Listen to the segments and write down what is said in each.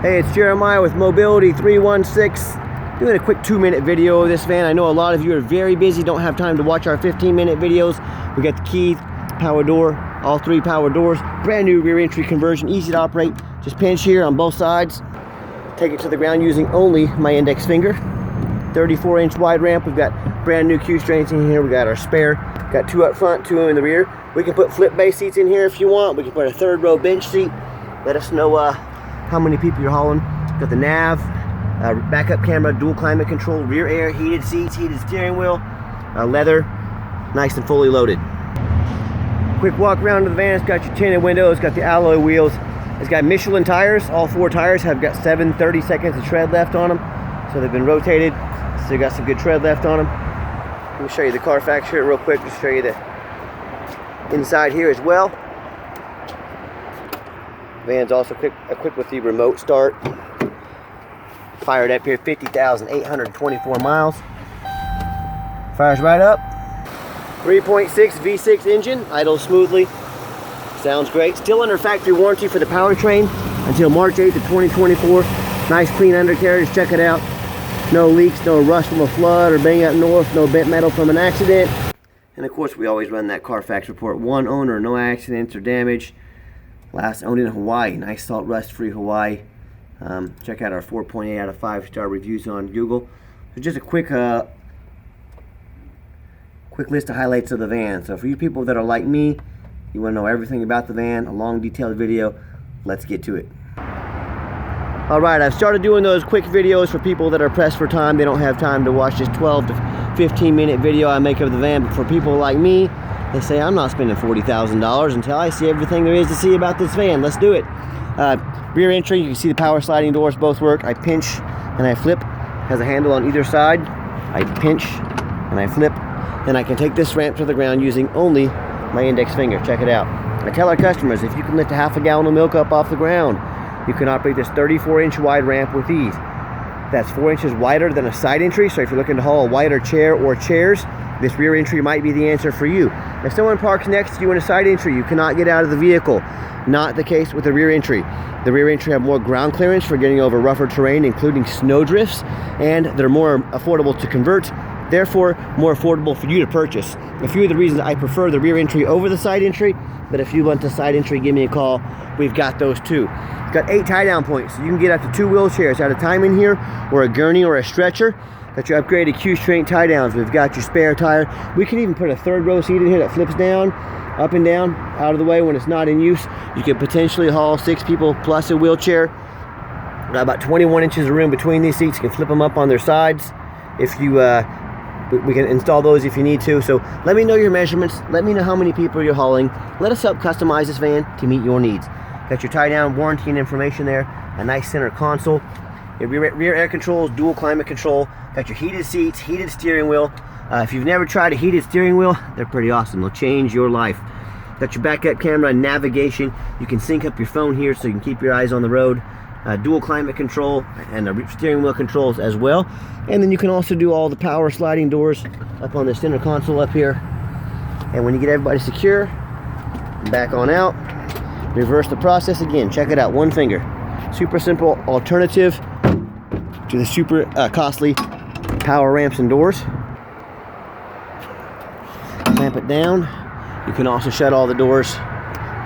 Hey, it's Jeremiah with Mobility 316, doing a quick 2-minute video of this van. I know a lot of you are very busy, don't have time to watch our 15-minute videos. We got the key, power door, all 3 power doors, brand new rear entry conversion, easy to operate. Just pinch here on both sides, take it to the ground using only my index finger. 34-inch wide ramp. We've got brand new Q strains in here. We got our spare, got 2 up front, 2 in the rear. We can put flip base seats in here if you want. We can put a 3rd row bench seat. Let us know how many people you're hauling. Got the nav, backup camera, dual climate control, rear air, heated seats, heated steering wheel, leather, nice and fully loaded. Quick walk around to the van. It's got your tinted windows, got the alloy wheels. It's got Michelin tires. All 4 tires have got 30 seconds of tread left on them. So they've been rotated. Still got some good tread left on them. Let me show you the Carfax here real quick, just show you the inside here as well. Van's also equipped with the remote start. Fired up here, 50,824 miles. Fires right up. 3.6 V6 engine, idles smoothly. Sounds great. Still under factory warranty for the powertrain until March 8th of 2024. Nice clean undercarriage, check it out. No leaks, no rust from a flood or bang up north, no bent metal from an accident. And of course we always run that Carfax report. 1 owner, no accidents or damage. Last owned in Hawaii, nice salt rust free Hawaii. Check out our 4.8 out of 5-star reviews on Google. So just a quick list of highlights of the van. So for you people that are like me, you want to know everything about the van, a long detailed video, let's get to it. Alright, I've started doing those quick videos for people that are pressed for time. They don't have time to watch this 12 to 15 minute video I make of the van. But for people like me, they say, I'm not spending $40,000 until I see everything there is to see about this van. Let's do it. Rear entry, you can see the power sliding doors both work. I pinch and I flip. Has a handle on either side. I pinch and I flip. Then I can take this ramp to the ground using only my index finger. Check it out. I tell our customers, if you can lift a half a gallon of milk up off the ground, you can operate this 34-inch wide ramp with ease. That's 4 inches wider than a side entry, so if you're looking to haul a wider chair or chairs, this rear entry might be the answer for you. If someone parks next to you in a side entry, you cannot get out of the vehicle. Not the case with the rear entry. The rear entry have more ground clearance for getting over rougher terrain, including snow drifts, and they're more affordable to convert, therefore more affordable for you to purchase. A few of the reasons I prefer the rear entry over the side entry, but if you want the side entry, give me a call. We've got those too. Got 8 tie-down points, so you can get up to 2 wheelchairs at a time in here, or a gurney or a stretcher. Got your upgraded Q-strength tie-downs. We've got your spare tire. We can even put a 3rd row seat in here that flips down, up and down, out of the way when it's not in use. You could potentially haul 6 people plus a wheelchair. Got about 21 inches of room between these seats. You can flip them up on their sides. If you, we can install those if you need to. So let me know your measurements. Let me know how many people you're hauling. Let us help customize this van to meet your needs. Got your tie-down warranty and information there. A nice center console. Your rear air controls, dual climate control. Got your heated seats, heated steering wheel. If you've never tried a heated steering wheel, they're pretty awesome. They'll change your life. Got your backup camera and navigation. You can sync up your phone here so you can keep your eyes on the road. Dual climate control and steering wheel controls as well. And then you can also do all the power sliding doors up on the center console up here. And when you get everybody secure, back on out, reverse the process again. Check it out, 1 finger. Super simple alternative to the super costly power ramps and doors. Clamp it down. You can also shut all the doors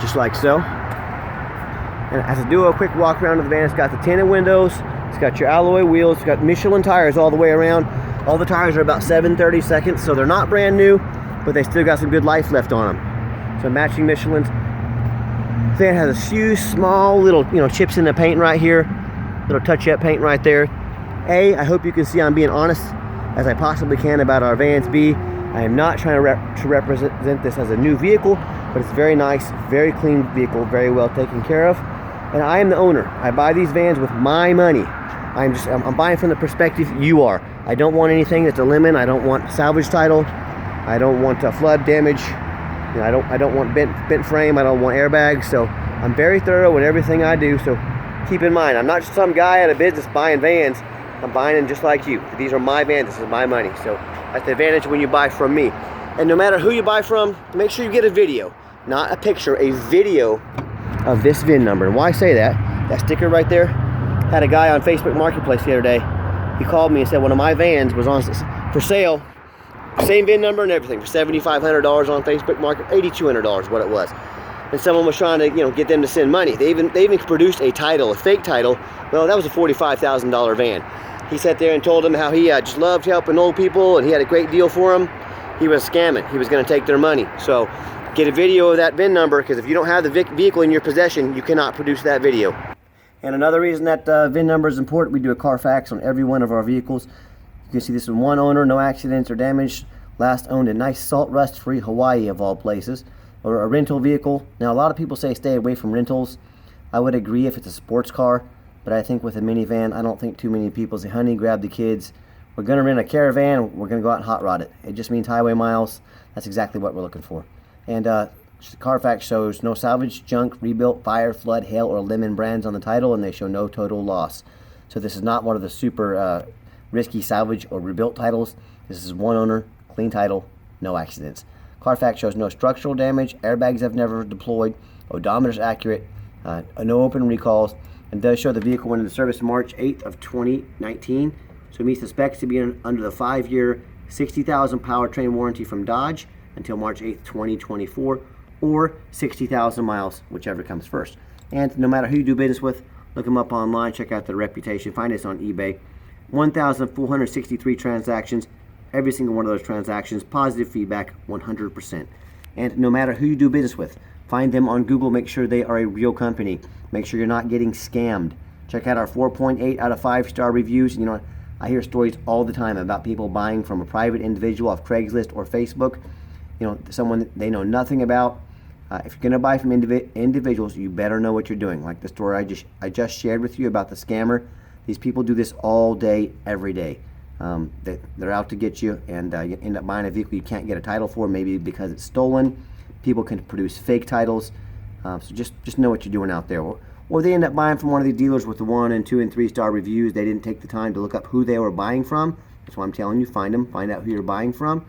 just like so. And as I do a quick walk around of the van, it's got the tinted windows, it's got your alloy wheels, it's got Michelin tires all the way around. All the tires are about 30 seconds, so they're not brand new, but they still got some good life left on them. So matching Michelins. The van has a few small little, chips in the paint right here, little touch-up paint right there. I hope you can see I'm being honest as I possibly can about our vans. B, I am not trying to represent this as a new vehicle, but it's a very nice, very clean vehicle, very well taken care of. And I am the owner. I buy these vans with my money. I'm buying from the perspective you are. I don't want anything that's a lemon. I don't want salvage title. I don't want flood damage. I don't want bent frame. I don't want airbags. So I'm very thorough in everything I do. So keep in mind, I'm not just some guy out of business buying vans. I'm buying them just like you. These are my vans. This is my money. So that's the advantage when you buy from me. And no matter who you buy from, make sure you get a video, not a picture, a video of this VIN number. And why I say that, that sticker right there, Had a guy on Facebook Marketplace the other day. He called me and said one of my vans was on for sale, same VIN number and everything, for $7,500 on Facebook Market, $8,200 what it was. And someone was trying to, you know, get them to send money. They even produced a title, a fake title. Well, that was a $45,000 van. He sat there and told them how he just loved helping old people and he had a great deal for them. He was scamming. He was going to take their money. So get a video of that VIN number, because if you don't have the vehicle in your possession, you cannot produce that video. And another reason that VIN number is important, we do a Carfax on every one of our vehicles. You can see this one, one owner, no accidents or damage, last owned in nice salt rust free Hawaii of all places. Or a rental vehicle. Now a lot of people say stay away from rentals. I would agree if it's a sports car, but I think with a minivan, I don't think too many people say, honey, grab the kids, we're going to rent a Caravan, we're going to go out and hot rod it. It just means highway miles. That's exactly what we're looking for. And Carfax shows no salvage, junk, rebuilt, fire, flood, hail, or lemon brands on the title, and they show no total loss. So this is not one of the super risky salvage or rebuilt titles. This is one owner, clean title, no accidents. Carfax shows no structural damage, airbags have never deployed, odometer's accurate, no open recalls, and does show the vehicle went into service March 8th of 2019. So it meets the specs to be under the 5-year, 60,000 powertrain warranty from Dodge until March 8th, 2024, or 60,000 miles, whichever comes first. And no matter who you do business with, look them up online, check out their reputation, find us on eBay. 1,463 transactions. Every single one of those transactions, positive feedback, 100%. And no matter who you do business with, find them on Google, make sure they are a real company. Make sure you're not getting scammed. Check out our 4.8 out of 5-star reviews. You know, I hear stories all the time about people buying from a private individual off Craigslist or Facebook. You know, someone they know nothing about. If you're going to buy from individuals, you better know what you're doing. Like the story I just shared with you about the scammer. These people do this all day, every day. They're out to get you, and you end up buying a vehicle you can't get a title for, maybe because it's stolen. People can produce fake titles, so just know what you're doing out there. Or they end up buying from one of these dealers with the 1 and 2 and 3-star reviews. They didn't take the time to look up who they were buying from. That's why I'm telling you, find them, find out who you're buying from.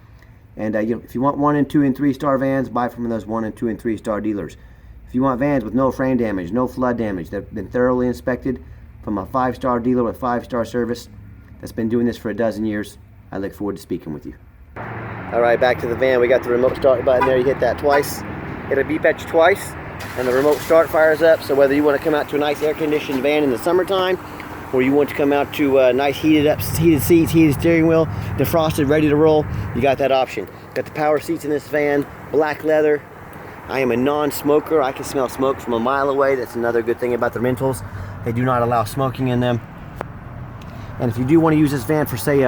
And you know, if you want 1 and 2 and 3-star vans, buy from those 1 and 2 and 3-star dealers. If you want vans with no frame damage, no flood damage, that have been thoroughly inspected from a 5-star dealer with 5-star service, that's been doing this for a dozen years, I look forward to speaking with you. All right, back to the van. We got the remote start button there. You hit that twice, it'll beep at you twice, and the remote start fires up. So whether you want to come out to a nice air-conditioned van in the summertime, or you want to come out to nice heated seats, heated steering wheel, defrosted, ready to roll, you got that option. Got the power seats in this van, black leather. I am a non-smoker. I can smell smoke from a mile away. That's another good thing about the rentals. They do not allow smoking in them. And if you do want to use this van for, say,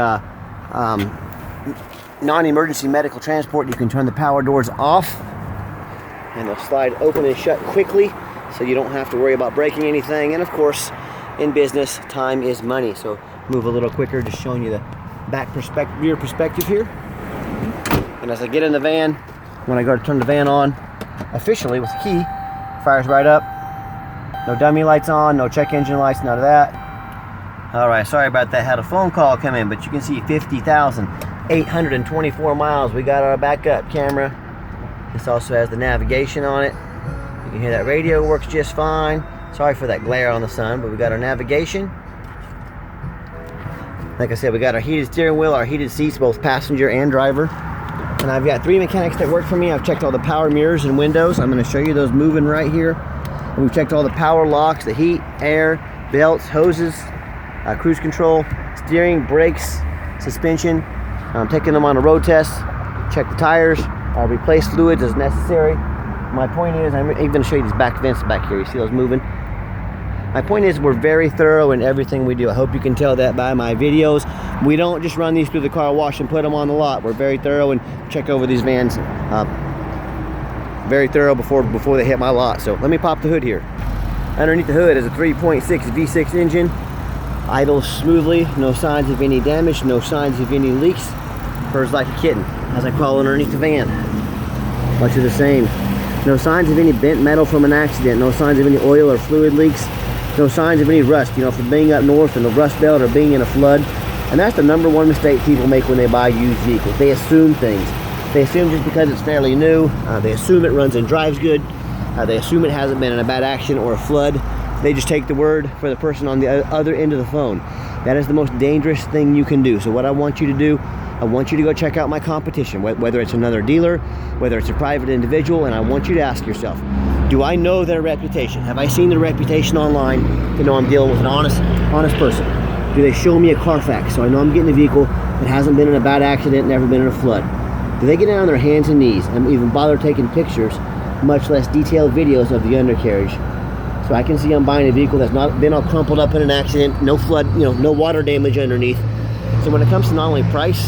non-emergency medical transport, you can turn the power doors off and they'll slide open and shut quickly, so you don't have to worry about breaking anything. And of course, in business, time is money. So move a little quicker, just showing you the rear perspective here. And as I get in the van, when I go to turn the van on officially with the key, fires right up. No dummy lights on, no check engine lights, none of that. All right, sorry about that. Had a phone call come in, but you can see 50,824 miles. We got our backup camera. This also has the navigation on it. You can hear that radio works just fine. Sorry for that glare on the sun, but we got our navigation. Like I said, we got our heated steering wheel, our heated seats, both passenger and driver. And I've got 3 mechanics that work for me. I've checked all the power mirrors and windows. I'm going to show you those moving right here. And we've checked all the power locks, the heat, air, belts, hoses, cruise control, steering, brakes, suspension. I'm taking them on a road test. Check the tires. Replace fluids as necessary. My point is, I'm even going to show you these back vents back here. You see those moving? My point is, we're very thorough in everything we do. I hope you can tell that by my videos. We don't just run these through the car wash and put them on the lot. We're very thorough and check over these vans very thorough before they hit my lot. So let me pop the hood here. Underneath the hood is a 3.6 V6 engine. Idles smoothly, no signs of any damage, no signs of any leaks. Purrs like a kitten as I crawl underneath the van. Much of the same. No signs of any bent metal from an accident, no signs of any oil or fluid leaks, no signs of any rust, you know, from being up north in the rust belt or being in a flood. And that's the #1 mistake people make when they buy used vehicles. They assume things. They assume just because it's fairly new, they assume it runs and drives good, they assume it hasn't been in a bad accident or a flood. they just take the word for the person on the other end of the phone. That is the most dangerous thing you can do. So what I want you to do, I want you to go check out my competition, whether it's another dealer, whether it's a private individual, and I want you to ask yourself, do I know their reputation? Have I seen their reputation online to know I'm dealing with an honest person? Do they show me a Carfax so I know I'm getting a vehicle that hasn't been in a bad accident, never been in a flood? Do they get down on their hands and knees and even bother taking pictures, much less detailed videos of the undercarriage? So I can see I'm buying a vehicle that's not been all crumpled up in an accident, no flood, no water damage underneath. So when it comes to not only price,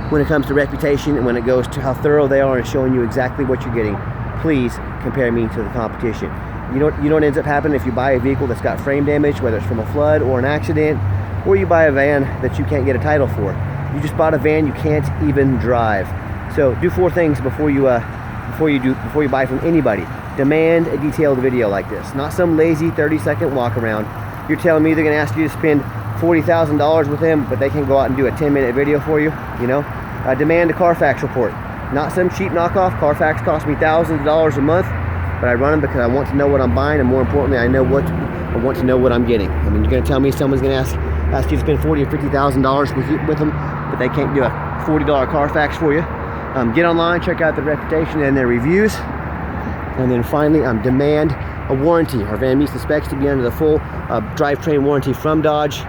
when it comes to reputation, and when it goes to how thorough they are in showing you exactly what you're getting, please compare me to the competition. You know what ends up happening if you buy a vehicle that's got frame damage, whether it's from a flood or an accident, or you buy a van that you can't get a title for. You just bought a van you can't even drive. So do 4 things before you buy from anybody. Demand a detailed video like this, not some lazy 30-second walk around. You're telling me they're going to ask you to spend $40,000 with them, but they can go out and do a 10-minute video for you? Demand a Carfax report, not some cheap knockoff. Carfax costs me thousands of dollars a month, but I run them because I want to know what I'm buying, and more importantly, I want to know what I'm getting. I mean, you're going to tell me someone's going to ask you to spend $40,000 or $50,000 with them, but they can't do a $40 Carfax for you. Get online, check out their reputation and their reviews. And then finally, demand a warranty. Our van meets the specs to be under the full drivetrain warranty from Dodge.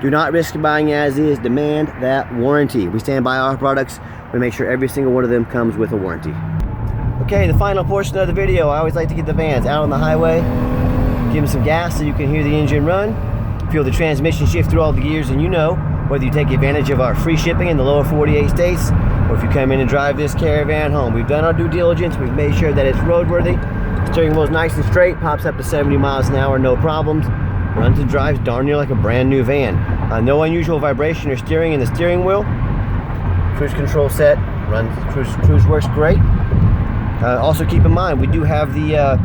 Do not risk buying as is. Demand that warranty. We stand by our products. We make sure every single one of them comes with a warranty. Okay, the final portion of the video, I always like to get the vans out on the highway, give them some gas so you can hear the engine run, feel the transmission shift through all the gears, and whether you take advantage of our free shipping in the lower 48 states, or if you come in and drive this Caravan home. We've done our due diligence. We've made sure that it's roadworthy. Steering wheel's nice and straight, pops up to 70 miles an hour, no problems. Runs and drives darn near like a brand new van. No unusual vibration or steering in the steering wheel. Cruise control set, cruise works great. Also keep in mind, we do have the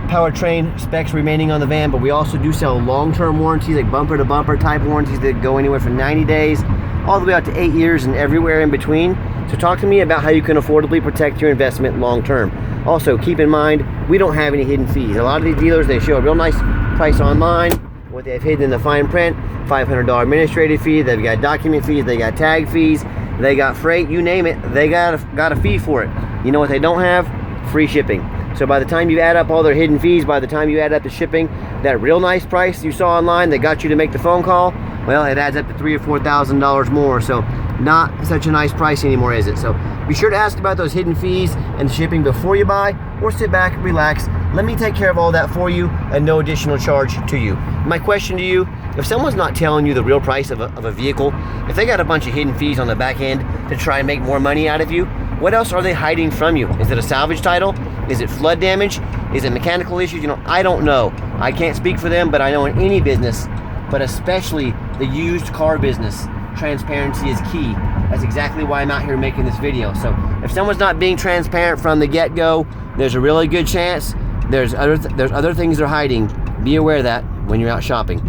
powertrain specs remaining on the van, but we also do sell long-term warranties, like bumper-to-bumper type warranties that go anywhere from 90 days all the way out to 8 years and everywhere in between. So talk to me about how you can affordably protect your investment long-term. Also, keep in mind, we don't have any hidden fees. A lot of these dealers, they show a real nice price online. What they have hidden in the fine print, $500 administrative fee, they've got document fees, they got tag fees, they got freight, you name it, they got a fee for it. You know what they don't have? Free shipping. So by the time you add up all their hidden fees, by the time you add up the shipping, that real nice price you saw online that got you to make the phone call, well, it adds up to $3,000 or $4,000 more. So not such a nice price anymore, is it? So be sure to ask about those hidden fees and shipping before you buy, or sit back, relax. Let me take care of all that for you and no additional charge to you. My question to you, if someone's not telling you the real price of a vehicle, if they got a bunch of hidden fees on the back end to try and make more money out of you, what else are they hiding from you? Is it a salvage title? Is it flood damage? Is it mechanical issues? I don't know. I can't speak for them, but I know in any business, but especially the used car business, transparency is key. That's exactly why I'm out here making this video. So if someone's not being transparent from the get-go, there's a really good chance there's other things they're hiding. Be aware of that when you're out shopping.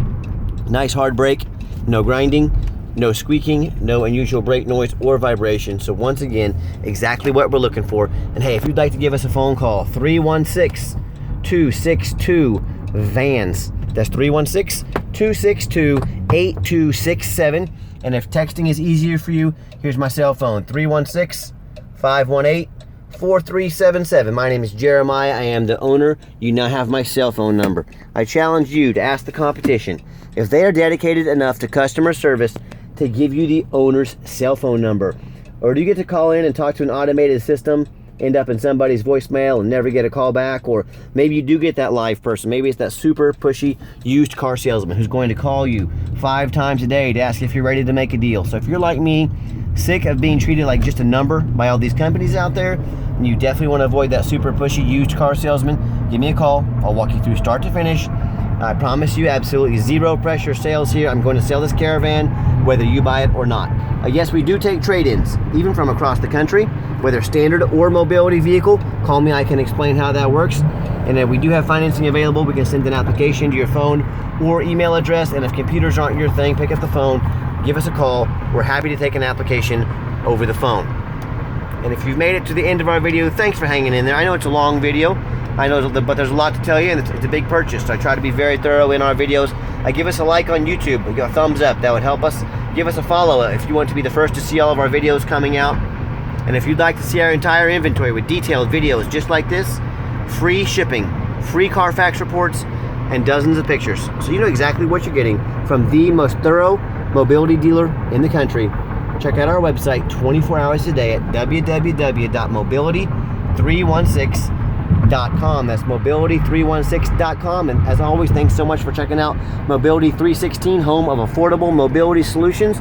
Nice hard brake, no grinding, no squeaking, no unusual brake noise or vibration. So once again, exactly what we're looking for. And hey, if you'd like to give us a phone call, 316-262-VANS. That's 316-262-8267. And if texting is easier for you, here's my cell phone, 316-518-4377. My name is Jeremiah. I am the owner. You now have my cell phone number. I challenge you to ask the competition if they are dedicated enough to customer service to give you the owner's cell phone number. Or do you get to call in and talk to an automated system, end up in somebody's voicemail and never get a call back? Or maybe you do get that live person. Maybe it's that super pushy used car salesman who's going to call you 5 times a day to ask if you're ready to make a deal. So if you're like me, sick of being treated like just a number by all these companies out there, and you definitely want to avoid that super pushy used car salesman, give me a call. I'll walk you through start to finish. I promise you absolutely zero pressure sales here. I'm going to sell this Caravan whether you buy it or not. Yes, we do take trade-ins, even from across the country, whether standard or mobility vehicle. Call me, I can explain how that works. And if we do have financing available, we can send an application to your phone or email address. And if computers aren't your thing, pick up the phone, give us a call. We're happy to take an application over the phone. And if you've made it to the end of our video, thanks for hanging in there. I know it's a long video. I know, but there's a lot to tell you, and it's a big purchase, so I try to be very thorough in our videos. Give us a like on YouTube, give a thumbs up, that would help us. Give us a follow if you want to be the first to see all of our videos coming out. And if you'd like to see our entire inventory with detailed videos just like this, free shipping, free Carfax reports, and dozens of pictures, so you know exactly what you're getting from the most thorough mobility dealer in the country. Check out our website 24 hours a day at www.mobility316.com. That's mobility316.com. And as always, thanks so much for checking out Mobility 316, home of affordable mobility solutions,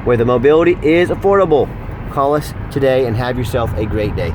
where the mobility is affordable. Call us today and have yourself a great day.